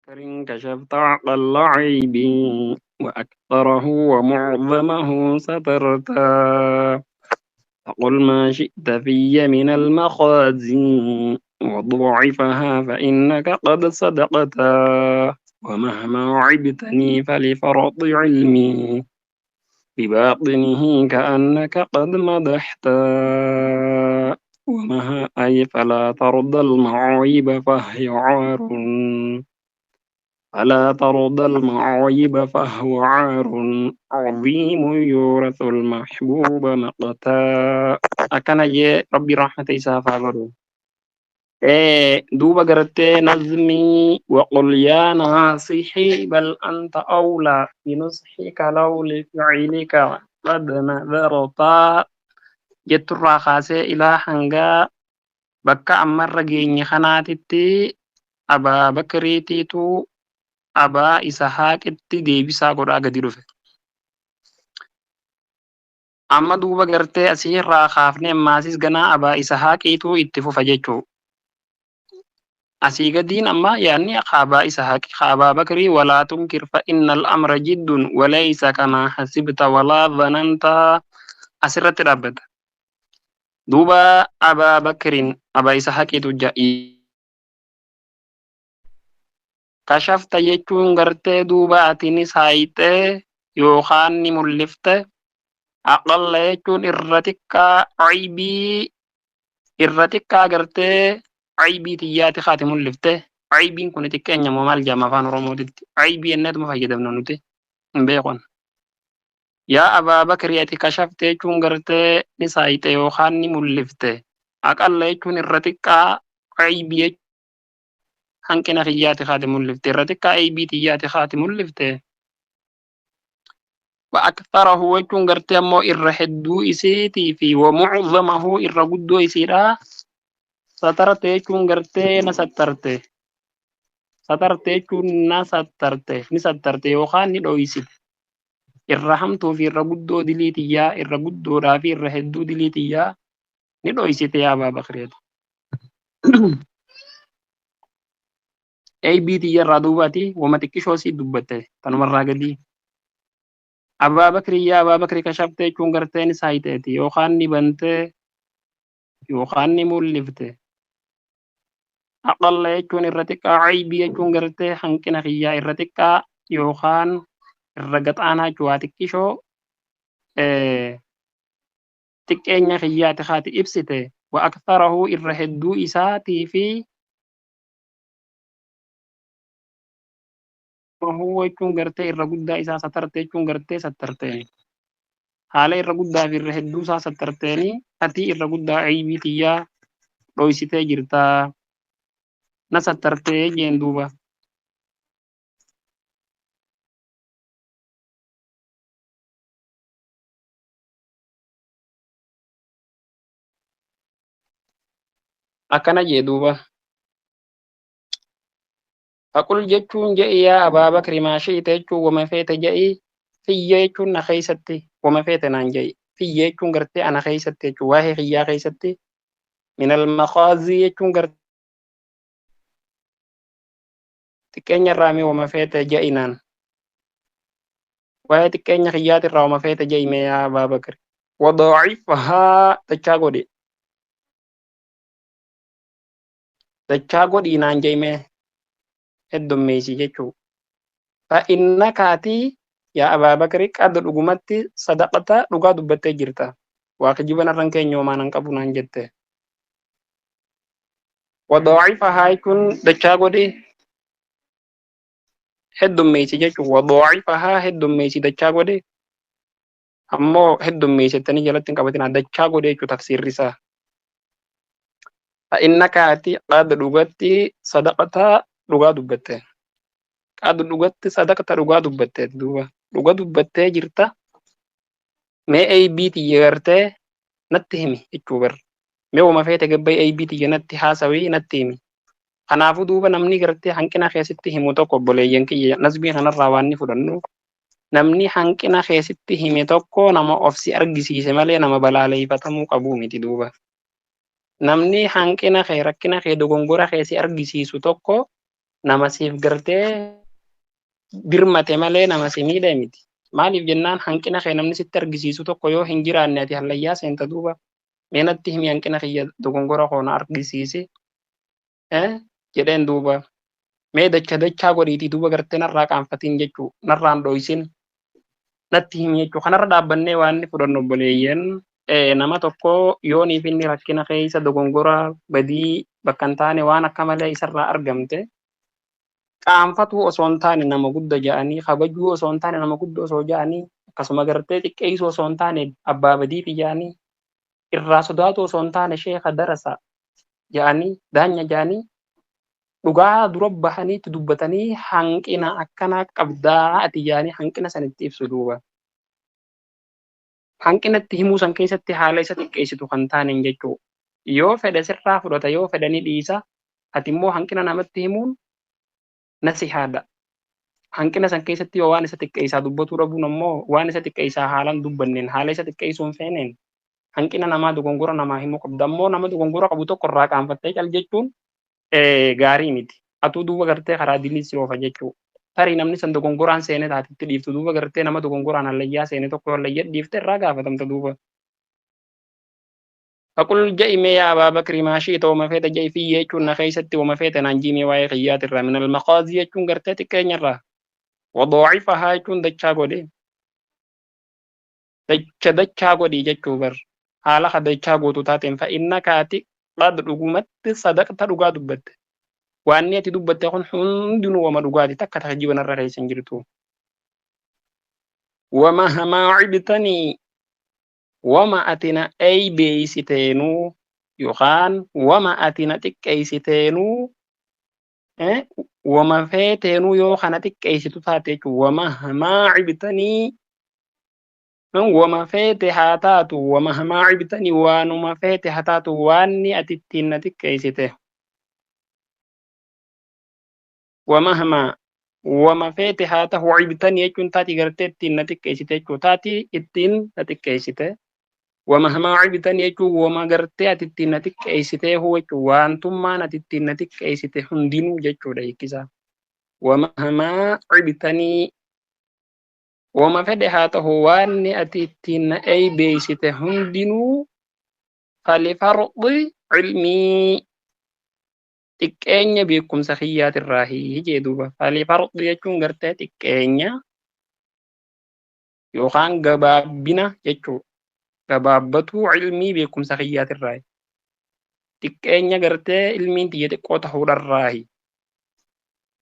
بكر كشفت عقل عيب وأكثره ومعظمه سترتا. فقل ما شئت في من المخازي وضعفها فإنك قد صدقتا. ومهما عبتني فلفرط علمي بباطنه كأنك قد مدحتا. ومها أي فلا ترضى المعيب فهي عار. ألا ترضى المعيب فهو عار عظيم يورث المحبوب مقتا. أكن جي ربي رحمة إسافة برو دوبا قرتي نظمي وقل يا ناصحي بل أنت أولى بنصحك لو لفعلك قد نذرتا. جت الراخاسي إلى حنقا بكا أمر جيني خناتي أبا بكريتيتو abaa isa haaqetti deebisaa godhaa gadi dhufe. Amma duuba gartee asirraa kaafnee maasis ganaa abaa isa haaqiitu itti fufa jechuu. Asii gadiin amma yaadni abaa isa haaqi abaa bakrii walaa tunkir fa innal amra jiddun walaysa kamaa hasibta walaa dhananta asirratti dhaabbata. Duuba abaa bakriin abaa isa haqiitu ja'i. Kashafta jechuun gartee duuba atiinis haayixee yookaan ni mul'ifte. Aqalla jechuun irra xiqqaa gartee aybii xiyyaati haati mul'ifte. Aybiin kun xiqqeenya moo maal jedhama afaan Oromootitti? Aybii enneetuma fayyadamna nuti hin beekon. Yaa abaa bakrii ati kashafte jechuun gartee ni saayite yookaan ni mul'ifte. Aqalla jechuun irra xiqqaa aybii hanqina xiyyaati haati mul'ifte. Irra xiqqaa aybii xiyyaati haati mul'ifte. وأكثره وجون غرتي أمو إرهدو إسيتي في ومعظمه إرهدو إسيرا سترتي يجون غرتي نسترتي سترتي يجون نسترتي يوخان ندو إسيت إرهمتو في إرهدو دليتيا إرهدو رافي إرهدو دليتيا ندو إسيتي يا أبا بكريت أي بيتي يرادوباتي وما تكشو سي دبته تنمر قدي Abbaa Bakrii yaa Abbaa Bakrii kashafte jechuun gartee ni saayiteeti yookaan ni bante yookaan ni mul'ifte. Aqalla jechuun irra xiqqaa aybii jechuun gartee hanqina xiyyaa irra xiqqaa yookaan irra gaxaanaa jechuu haa xiqqishoo xiqqeenya xiyyaati haati ibsite wa aktharahu irra hedduu isaatii fi mahuu jechuun gartee irra guddaa isaa satarte jechuun gartee sattarteeni. Haala irra guddaa fi irra hedduu isaa sattarteeni ati irra guddaa aybii xiyyaa dhoysitee jirtaa na sattartee jeen duuba. Akkana jee duuba. Aqul jechuun je'i yaa Abaa Bakri maa shi'ite jechuun wama feete je'i fiyya jechuun na keessatti wama feete naan je'i fiyya jechuun gartee ana keessatti jechuun waa'ee xiyyaa keessatti minal maqaazii jechuun gartee xiqqeenya irraa mee wama feete je'i naan waa'ee xiqqeenya xiyyaati irraa wama feete je'i mee yaa Abaa Bakri wadaacifahaa dachaa godhii naan je'i mee heddummeessi jechuu. Fa'inna kaatii yaa Abaa Bakri qadda dhugumatti sadaqata dhugaa dubbattee jirta. Waaqijiba narran keenya homaa nan qabu naan jette. Wadaacifahaa jechuun dachaa godhi heddummeessi jechuu. Wadaacifahaa heddummeessi dachaa godhi ammoo heddummeessettanii jalatti hin qabatinaa dachaa godhi jechuu tafsiirri isaa. Fa'inna kaatii qadda dhugatti sadaqata dhugaa dubbatte. Qadda dhugatti sadaqata dhugaa dubbatte duuba. Dhugaa dubbattee jirta. Mee aybii xiyya gartee natti himi jechuu bar. Mee wama feete gabbay aybii xiyya natti haasawii natti himi. Kanaafuu duuba namni gartee hanqina keessatti himu tokko obboleeyyan kiyya nasbii kanarraa waan ni fudhannu. Namni hanqina keessatti hime tokko nama ofsi argisiise malee nama balaaleeffatamuu qabu miti duuba. Namni hanqina kee rakkina kee dogongora keessi argisiisu tokko nama siif gartee birmate malee nama si miidhe miti. Maaliif jennaan hanqina kee namni sitti argisiisu tokko yoo hin jiraanne ati hallayyaa seenta duuba. Mee natti himi hanqina kiyya dogongora koo na argisiisi jedheen duuba. Mee dachaa godhiitii duuba gartee narraa qaanfatiin jechuu narraan dho'isin natti himi jechuu kanarra dhaabbannee waan inni fudhannu obboleeyyan nama tokko yooniif inni rakkina keessa dogongora badii bakka hin taane waan akka malee isarraa argamte qaanfatuu osoo hin taane nama gudda ja'anii kabajuu osoo hin taane nama gudda osoo ja'anii akkasuma gartee xiqqeessuu osoo hin taane abbaa badii xiyyaanii irraa sodaatu osoo hin taane sheeka darasa ja'anii daanya ja'anii dhugaa dura bahaniitti dubbatanii hanqina akkanaa qabdaa ati ja'anii hanqina sanitti ibsu duuba. Hanqinatti himuu san keessatti haala isa xiqqeessitu kan taaneen jechuudha. Yoo fedhe sirraa fudhata yoo fedhe ni dhiisa ati immoo hanqina namatti himuun nasihaadha. Hanqina san keessatti yoo waan isa xiqqeessaa dubbatuu dhabuun ammoo waan isa xiqqeessaa haalaan dubbanneen haala isa xiqqeessuun feeneen hanqina namaa dogongora namaa himuu qabda. Ammoo nama dogongora qabu tokko irraa qaanfattee cal jechuun gaarii miti. Atuu duuba gartee karaa diliis yoofa jechuudha. Tarii namni san dogongoraan seenee taatitti dhiiftu duuba gartee nama dogongoraan hallayyaa seenee tokko hallayyaa dhiifte irraa gaafatamta duuba. فقل جاي مي يا أبا بكر ما شئت وما فيت جاي في يجون نخيست وما فيت ننجيمي واي خيات الرا من المقاضي يجون قرتي كين الرا وضاعفها يجون دچاغو دي دچاغو دي جچوبر حالا خد دچاغو تاتين فإنك أتي قد رغمت صدقت رغا دبت واني أتي دبت يكون حندن وما رغا تك تجيبنا الرا سنجرتو ومهما عبتني wama atina ay beeysiteenuu yookaan wama atina xiqqeessiteenuu wama feeteenuu yoo kana xiqqeessitu taate jechuudha. Wama hamaa cibitanii wama feete haa taatu wama hamaa cibitanii waanuma feete haa taatu waanni ati ittiin na xiqqeessite. Wama hamaa wama feete haa tahu cibitanii jechuun taati gartee ittiin na xiqqeessite jechuudha. Taati ittiin na xiqqeessite. ومهما عبتني يجو وما غرتي اتتينتك ايسته هو وانتم ما نتتينتك ايسته هندينو جچو دايكيسا ومهما عبتني وما فدهاته واني اتتين اي بيسته هندينو فلفرض علمي تكينيا بكم سخيات الراهي جدوبا فلفرض يجو غرتي تكينيا يوخان غبابنا جچو gabaabbatuu ilmii beekumsa kiyyaatirraayi. Xiqqeenya gartee ilmiin xiyya xiqqoo ta'uudharraayi.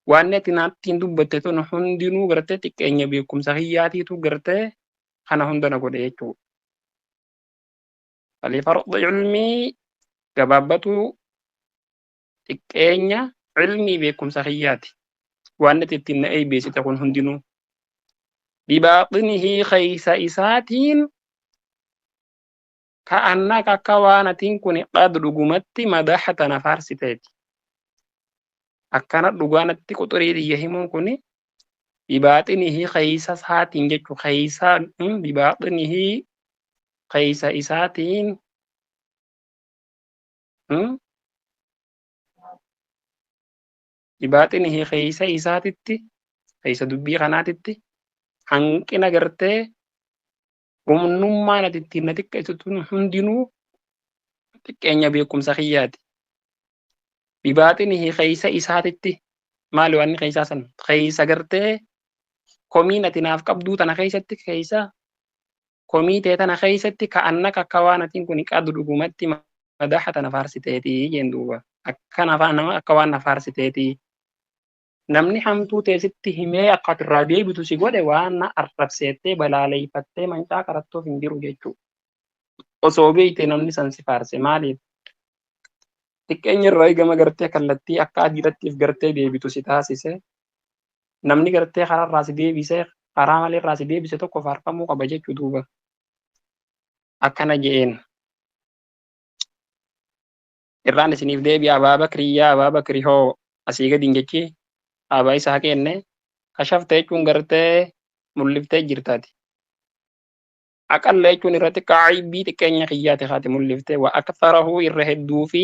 Waan ati naattiin dubbatte tun hundinuu gartee xiqqeenya beekumsa kiyyaatiitu gartee kana hunda na godhe jechuudha. Falifardi ilmii gabaabbatuu xiqqeenya ilmii beekumsa kiyyaati. Waan ati ittiin na eebeessite kun hundinuu. Bibaaxinihii keeysa isaatiin كأنك كوانتين كوني قد رغمت مدحة نفارستيتي أكانت رغانتي كتوري دي يهمون كوني بباطنه خيسا ساتين جيكو خيسا بباطنه خيسا إساتين بباطنه خيسا إساتتي خيسا دبي خناتتي هنكنا غرتي Gumnummaan ati ittiin na xiqqeessitu hundinuu xiqqeenya beekumsa kiyyaati. Bibaaxinihii keeysa isaatitti maali waan keeysaa san keeysa gartee komiin ati naaf qabduu tana keeysatti keeysa komii tee tana keeysatti ka'annaka akka waan atiin kun qadu dhugumatti madaxa tana faarsiteetii jeen duuba akka waan na faarsiteetii. Namni hamtuu teessitti himee akka irraa deebitu si godhe waan na arrabseettee balaaleeffattee mancaa qarattoof hin jiru jechuudha. Osoo beeyte namni san si faarse maaliif? Xiqqeenya irraa gama gartee kallattii akka adiirrattiif gartee deebitu si taasise. Namni gartee karaa irraa si deebisee karaa malee irraa si deebise tokko faarfamuu qaba jechuu duuba. Akkana je'een. Irraan isiniif deebi'a Abaa Bakrii hoo asii gadiin jechii. Abaa isaa kenne kashaftee jechuun gartee mul'iftee jirtaati. Aqalla jechuun irratti qaaybii xiqqeenya kiyyaate haati mul'iftee wa aktharahu irra hedduu fi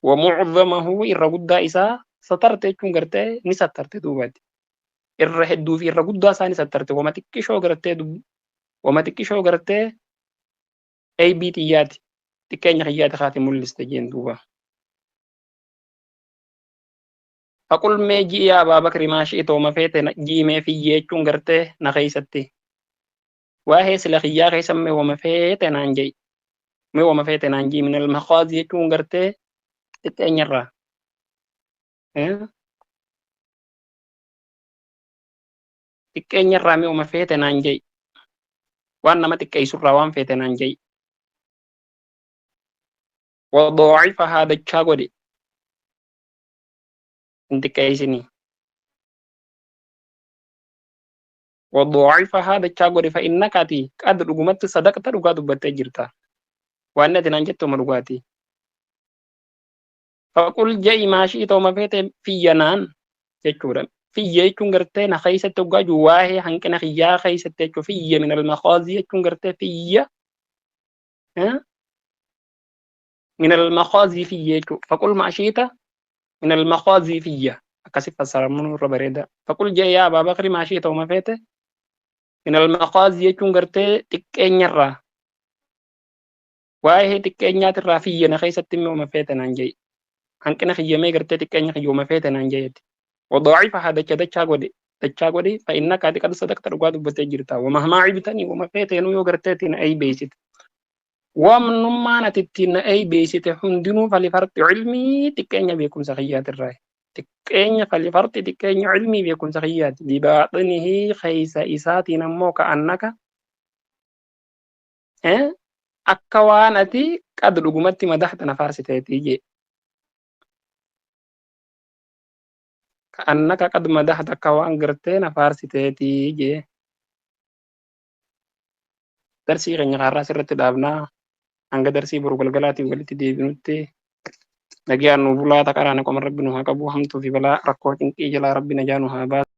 wa mu'dhamahu irra guddaa isaa satarte jechuun gartee ni sattarte duubatti. Irra hedduu fi irra guddaa isaa ni sattarte. Wama xiqqishoo gartee wama xiqqishoo gartee AB xiyyaati. Xiqqeenya kiyyaati kaati mul'iste jeen duuba. Faqul mee ji'i yaa Abaa Bakri maashii itooma feete ji'imee fiyyee jechuun gartee na keessatti. Waa'ee sila kiyyaa keessa mee wama feete naan je'i. Mee wama feete naan ji'i minal maqaazii jechuun gartee xiqqeenyarraa. Xiqqeenyarraa mee wama feete naan je'i. Waan nama xiqqeessurraa waan feete naan je'i. وضاعفها دچا godhe انتكايسني وضاعفها دچا godhe فإنك أتي قد رغمت صدقت رغا دبت جرتا وأن تنانجت مرغاتي فقل جاي ماشي تو ما فيت في ينان جچورا في يچون غرتي نا خيسه توغا جواه هنكنا خيا خيسه تچو في من المخازي يچون غرتي في ها من المخازي في يچو فقل ما شئت من المخازي في أكسف فسرمون ربريدا فقل جاي يا أبا بكر ما شئت وما فيت من المخازي يچون غرتي تكينيرا واي تكينيات الرافيه نا خيسه تمي وما فيت نانجي هنكنا خيا مي غرتي تكينيا خيا وما فيت نانجي وضعيف هذا كذا تشاغودي فإنك قد صدقت رغاد بتجرتا ومهما عبتني وما فيت ينو يغرتين أي بيست ومن ما نتتين أي بيست حندنو فلفرط علمي تكينيا بيكون سخيات الراي تكينيا فلفرط تكينيا علمي بيكون سخيات بباطنه خيس إساتي نمو كأنك أكوانتي قد رغمت مدحت نفارستي تيجي كأنك قد مدحت كوان غرتين فارستي جي درسي غني غارا سرت دابنا hanga darsii boru galgalaatiin walitti deebinutti nagaan nu bulaa takaraana qoma rabbi nu haa qabu hamtuu fi balaa rakkoo cinqii jalaa rabbi najaa nu haa baasu